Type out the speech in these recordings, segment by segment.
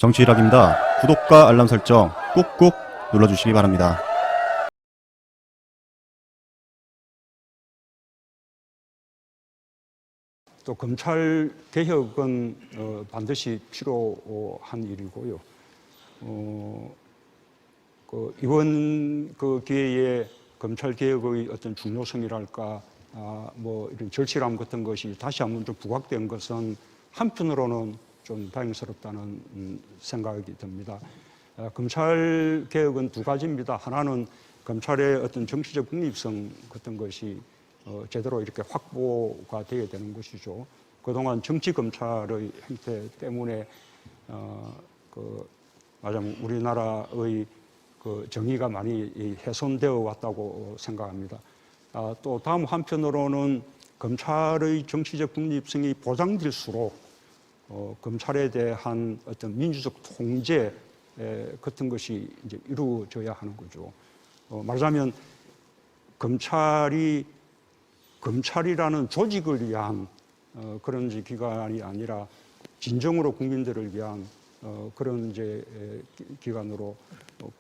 정치일학입니다. 구독과 알람 설정 꾹꾹 눌러주시기 바랍니다. 또 검찰 개혁은 반드시 필요한 일이고요. 이번 기회에 검찰 개혁의 어떤 중요성이랄까, 뭐 이런 절실함 같은 것이 다시 한번 좀 부각된 것은 한편으로는 좀 다행스럽다는 생각이 듭니다. 검찰 개혁은 두 가지입니다. 하나는 검찰의 어떤 정치적 중립성 같은 것이 제대로 이렇게 확보가 되어야 되는 것이죠. 그동안 정치 검찰의 행태 때문에 말하자면 우리나라의 그 정의가 많이 훼손되어 왔다고 생각합니다. 또 다음 한편으로는 검찰의 정치적 중립성이 보장될수록 검찰에 대한 어떤 민주적 통제 같은 것이 이제 이루어져야 하는 거죠. 말하자면 검찰이라는 조직을 위한 그런 기관이 아니라 진정으로 국민들을 위한 그런 이제 기관으로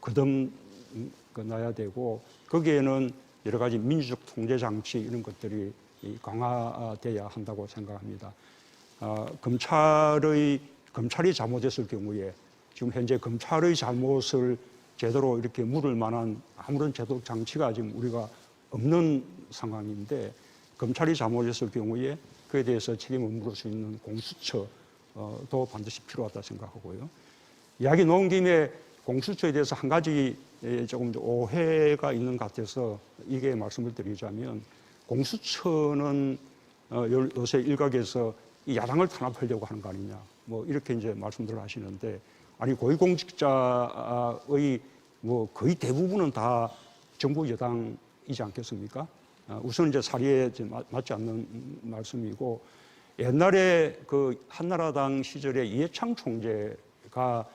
거듭나야 되고, 거기에는 여러 가지 민주적 통제 장치 이런 것들이 강화돼야 한다고 생각합니다. 검찰이 잘못했을 경우에 지금 현재 검찰의 잘못을 제대로 이렇게 물을 만한 아무런 제도 장치가 지금 우리가 없는 상황인데, 검찰이 잘못했을 경우에 그에 대해서 책임을 물을 수 있는 공수처도 반드시 필요하다 생각하고요. 이야기 나온 김에 공수처에 대해서 한 가지 조금 오해가 있는 것 같아서 이게 말씀을 드리자면, 공수처는 요새 일각에서 이 야당을 탄압하려고 하는 거 아니냐, 뭐 이렇게 이제 말씀들 하시는데, 아니 고위공직자의 뭐 거의 대부분은 다 정부 여당이지 않겠습니까? 우선 이제 사리에 맞지 않는 말씀이고, 옛날에 그 한나라당 시절에 이해창 총재가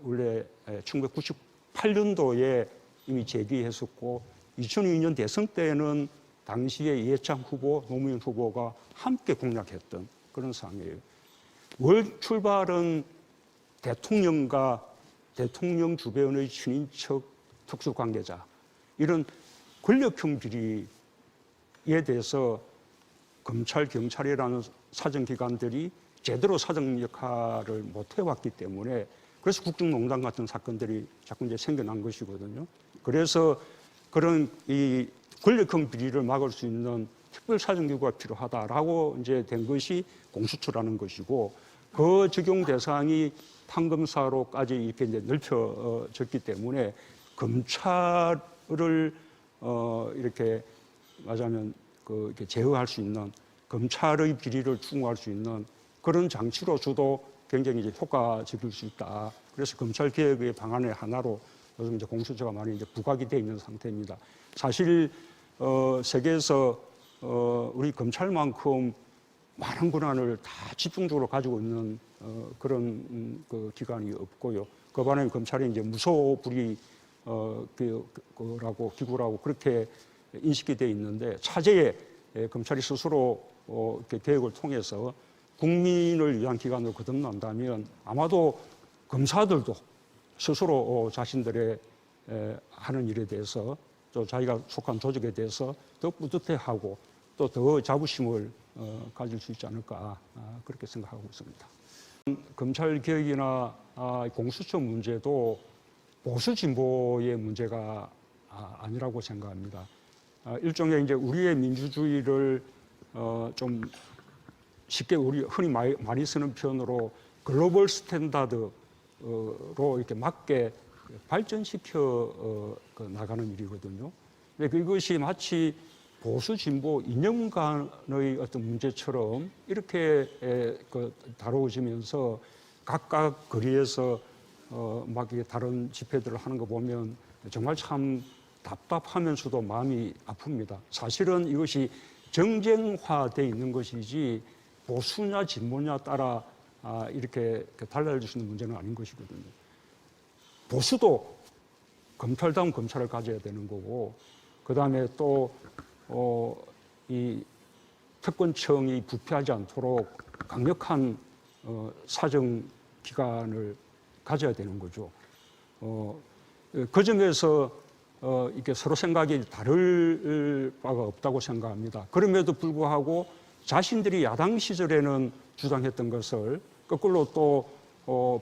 원래 1998년도에 이미 제기했었고, 2002년 대선 때는 당시에 이해창 후보, 노무현 후보가 함께 공략했던 그런 상황이에요. 월 출발은 대통령과 대통령 주변의 친인척 특수관계자, 이런 권력형 비리에 대해서 검찰, 경찰이라는 사정기관들이 제대로 사정 역할을 못 해왔기 때문에, 그래서 국정농단 같은 사건들이 자꾸 이제 생겨난 것이거든요. 그래서 그런 이 권력형 비리를 막을 수 있는 특별 사정기구가 필요하다라고 이제 된 것이 공수처라는 것이고, 그 적용 대상이 판검사로까지 이렇게 이제 넓혀졌기 때문에 검찰을 이렇게 말하자면 이렇게 제어할 수 있는, 검찰의 비리를 추궁할 수 있는 그런 장치로서도 굉장히 이제 효과적일 수 있다. 그래서 검찰 개혁의 방안의 하나로 요즘 이제 공수처가 많이 이제 부각이 되어 있는 상태입니다. 사실 세계에서 우리 검찰만큼 많은 권한을 다 집중적으로 가지고 있는 그런 그 기관이 없고요. 그 반면 검찰이 이제 무소불위 기구라고 그렇게 인식이 되어 있는데, 차제에 검찰이 스스로 이렇게 개혁을 통해서 국민을 위한 기관으로 거듭난다면 아마도 검사들도 스스로 자신들의 하는 일에 대해서, 또 자기가 속한 조직에 대해서 더 뿌듯해하고 또 더 자부심을 가질 수 있지 않을까, 그렇게 생각하고 있습니다. 검찰 개혁이나 공수처 문제도 보수 진보의 문제가 아니라고 생각합니다. 일종의 이제 우리의 민주주의를 좀 쉽게 우리 흔히 많이 쓰는 표현으로 글로벌 스탠다드로 이렇게 맞게 발전시켜 나가는 일이거든요. 근데 그것이 마치 보수 진보 이념 간의 어떤 문제처럼 이렇게 다루어지면서 각각 거리에서 막 다른 집회들을 하는 거 보면 정말 참 답답하면서도 마음이 아픕니다. 사실은 이것이 정쟁화되어 있는 것이지 보수냐 진보냐 따라 이렇게 달라질 수 있는 문제는 아닌 것이거든요. 보수도 검찰다운 검찰을 가져야 되는 거고, 그 다음에 또 이 특권층이 부패하지 않도록 강력한 사정 기관을 가져야 되는 거죠. 그 점에서 이게 서로 생각이 다를 바가 없다고 생각합니다. 그럼에도 불구하고 자신들이 야당 시절에는 주장했던 것을 거꾸로 또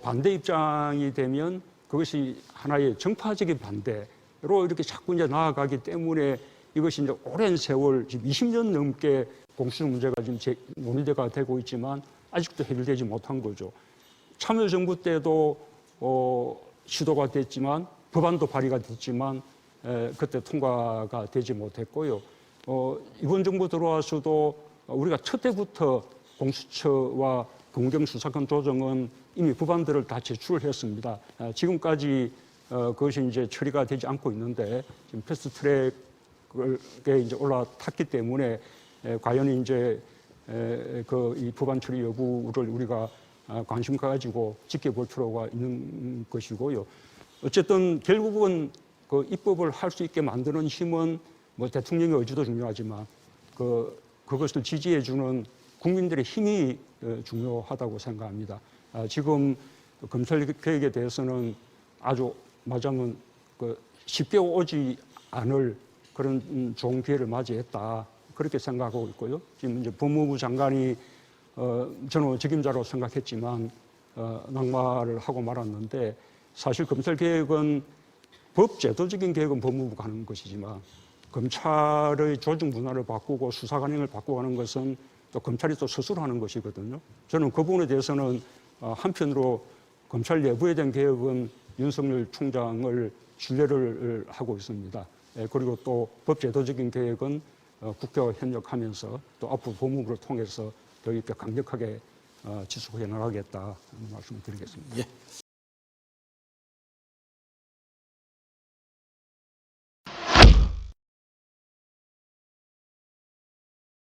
반대 입장이 되면 그것이 하나의 정파적인 반대로 이렇게 자꾸 이제 나아가기 때문에 이것이 이제 오랜 세월, 지금 20년 넘게 공수처 문제가 지금 논의가 되고 있지만 아직도 해결되지 못한 거죠. 참여정부 때도 시도가 됐지만 법안도 발의가 됐지만 그때 통과가 되지 못했고요. 이번 정부 들어와서도 우리가 첫 때부터 공수처와 검경수사권 조정은 이미 법안들을 다 제출했습니다. 지금까지 그것이 이제 처리가 되지 않고 있는데 지금 패스트트랙에 이제 올라탔기 때문에 과연 이제 이 법안 처리 여부를 우리가 관심 가지고 지켜볼 필요가 있는 것이고요. 어쨌든 결국은 그 입법을 할 수 있게 만드는 힘은 뭐 대통령의 의지도 중요하지만 그것을 지지해주는 국민들의 힘이 중요하다고 생각합니다. 지금 검찰 개혁에 대해서는 아주 말하자면 쉽게 오지 않을 그런 좋은 기회를 맞이했다. 그렇게 생각하고 있고요. 지금 이제 법무부 장관이 저는 책임자로 생각했지만 낙마를 하고 말았는데 사실 검찰 개혁은 법 제도적인 개혁은 법무부가 하는 것이지만 검찰의 조직 문화를 바꾸고 수사 관행을 바꾸는 것은 또 검찰이 또 스스로 하는 것이거든요. 저는 그 부분에 대해서는 한편으로 검찰 내부에 대한 개혁은 윤석열 총장을 신뢰를 하고 있습니다. 그리고 또 법 제도적인 개혁은 국회와 협력하면서 또 앞으로 법무부를 통해서 더 이렇게 강력하게 지속해 나가겠다 말씀을 드리겠습니다. 예.